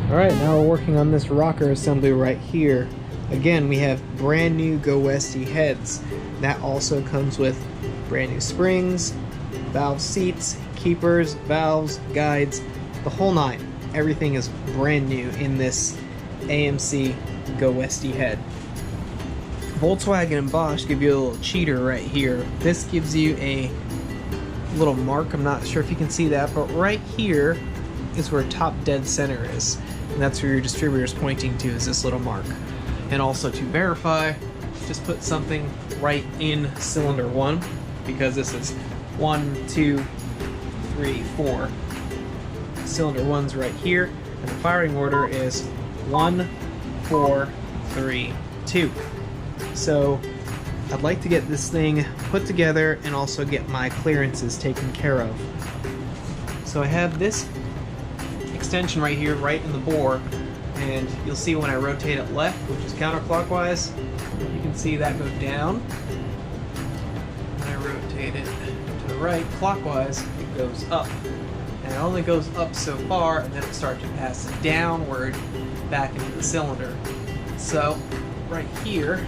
Alright, now we're working on this rocker assembly right here. Again, we have brand new GoWesty heads. That also comes with brand new springs, valve seats, keepers, valves, guides, the whole nine. Everything is brand new in this AMC GoWesty head. Volkswagen and Bosch give you a little cheater right here. This gives you a little mark. I'm not sure if you can see that, but right here is where top dead center is. And that's where your distributor is pointing to, is this little mark. And also to verify, just put something right in cylinder 1, because this is 1, 2, 3, 4. Cylinder 1's right here, and the firing order is 1, 4, 3, 2. So I'd like to get this thing put together and also get my clearances taken care of. So I have this extension right here, right in the bore, and you'll see when I rotate it left, which is counterclockwise, you can see that go down. When I rotate it to the right, clockwise, it goes up. And it only goes up so far, and then it starts to pass downward back into the cylinder. So right here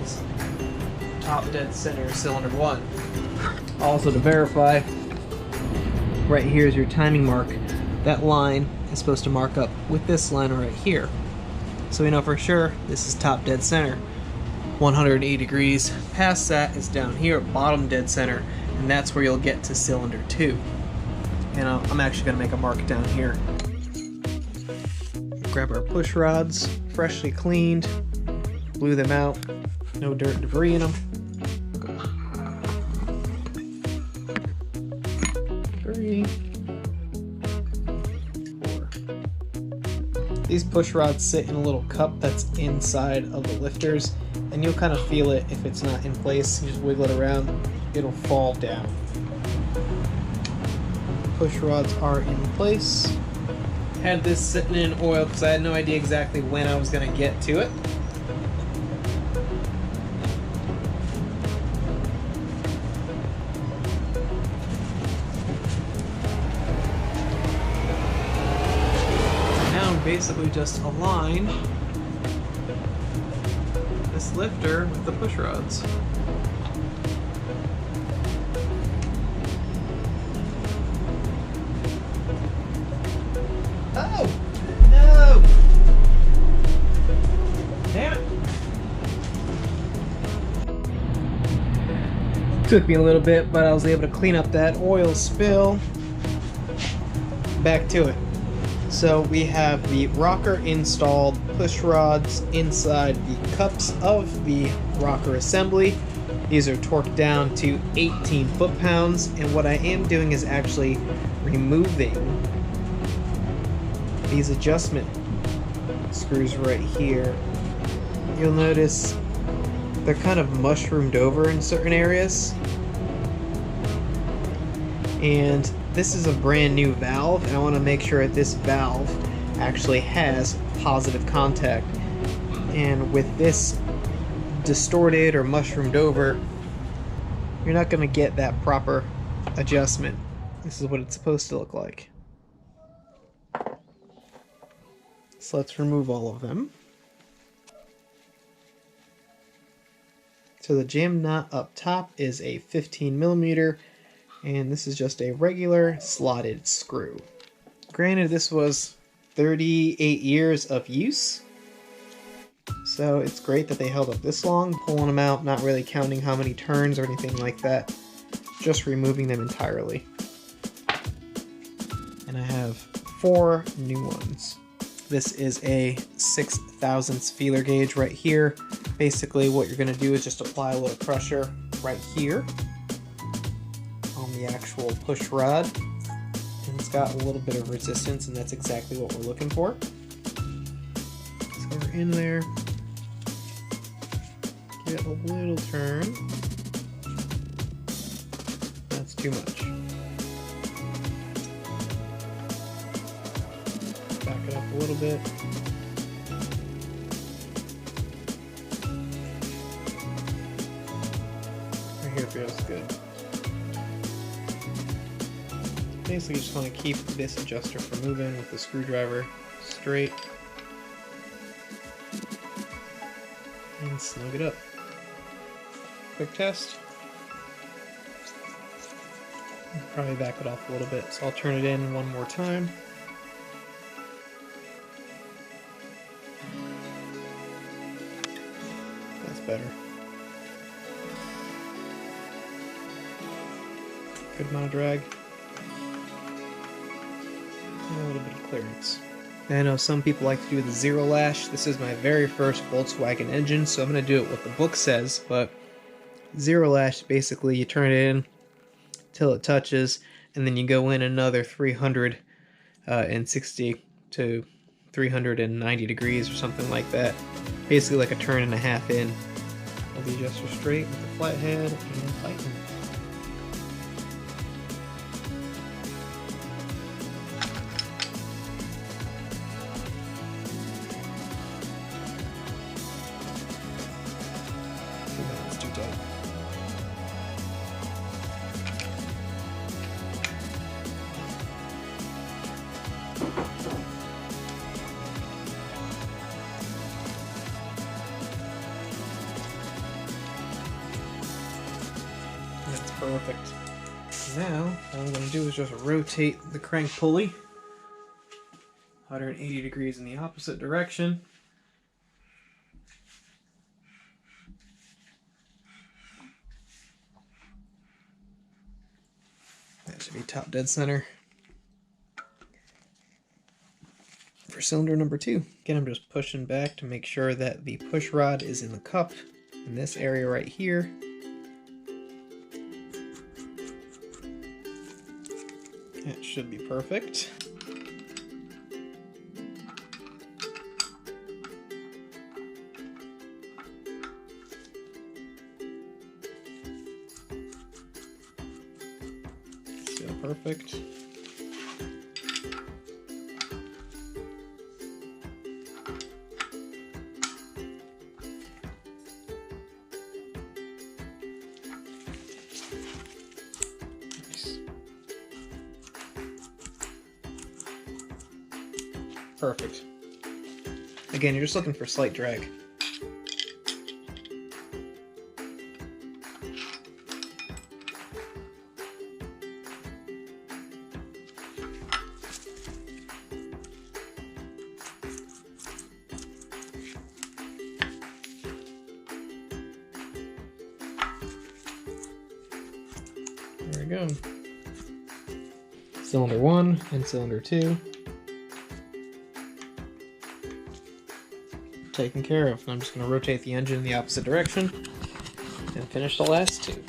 is top dead center cylinder 1. Also, to verify, right here is your timing mark. That line is supposed to mark up with this line right here. So we know for sure this is top dead center. 180 degrees past that is down here at bottom dead center, and that's where you'll get to cylinder 2. And I'm actually going to make a mark down here. Grab our push rods, freshly cleaned, blew them out, no dirt and debris in them. 3, 4. These push rods sit in a little cup that's inside of the lifters, and you'll kind of feel it if it's not in place. You just wiggle it around, it'll fall down. Push rods are in place. Had this sitting in oil because I had no idea exactly when I was going to get to it. Basically just align this lifter with the push rods. Oh! No! Damn it! Took me a little bit, but I was able to clean up that oil spill. Back to it. So we have the rocker installed, push rods inside the cups of the rocker assembly. These are torqued down to 18 foot-pounds, and what I am doing is actually removing these adjustment screws right here. You'll notice they're kind of mushroomed over in certain areas. And this is a brand new valve, and I want to make sure that this valve actually has positive contact. And with this distorted or mushroomed over, you're not going to get that proper adjustment. This is what it's supposed to look like. So let's remove all of them. So the jam nut up top is a 15mm, and this is just a regular slotted screw. Granted, this was 38 years of use, so it's great that they held up this long. Pulling them out, not really counting how many turns or anything like that, just removing them entirely. And I have 4 new ones. This is a 6/1000 feeler gauge right here. Basically what you're going to do is just apply a little pressure right here on the actual push rod, and it's got a little bit of resistance, and that's exactly what we're looking for. So we're in there, get a little turn. That's too much. Back it up a little bit. Right here feels good. Basically just want to keep this adjuster from moving with the screwdriver straight and snug it up. Quick test. Probably back it off a little bit, so I'll turn it in one more time. That's better. Good amount of drag. And a little bit of clearance. I know some people like to do the zero lash. This is my very first Volkswagen engine, so I'm going to do it what the book says, but zero lash, basically you turn it in till it touches, and then you go in another 360 to 390 degrees or something like that. Basically like a turn and a half in. Hold the adjuster straight with the flat head and tighten. That's too tight. That's perfect. Now, what I'm going to do is just rotate the crank pulley 180 degrees in the opposite direction. That should be top dead center for cylinder number 2. Again, I'm just pushing back to make sure that the push rod is in the cup in this area right here. That should be perfect. Still perfect. Perfect. Again, you're just looking for slight drag. There we go. Cylinder 1 and cylinder 2. Taken care of. I'm just going to rotate the engine in the opposite direction and finish the last 2.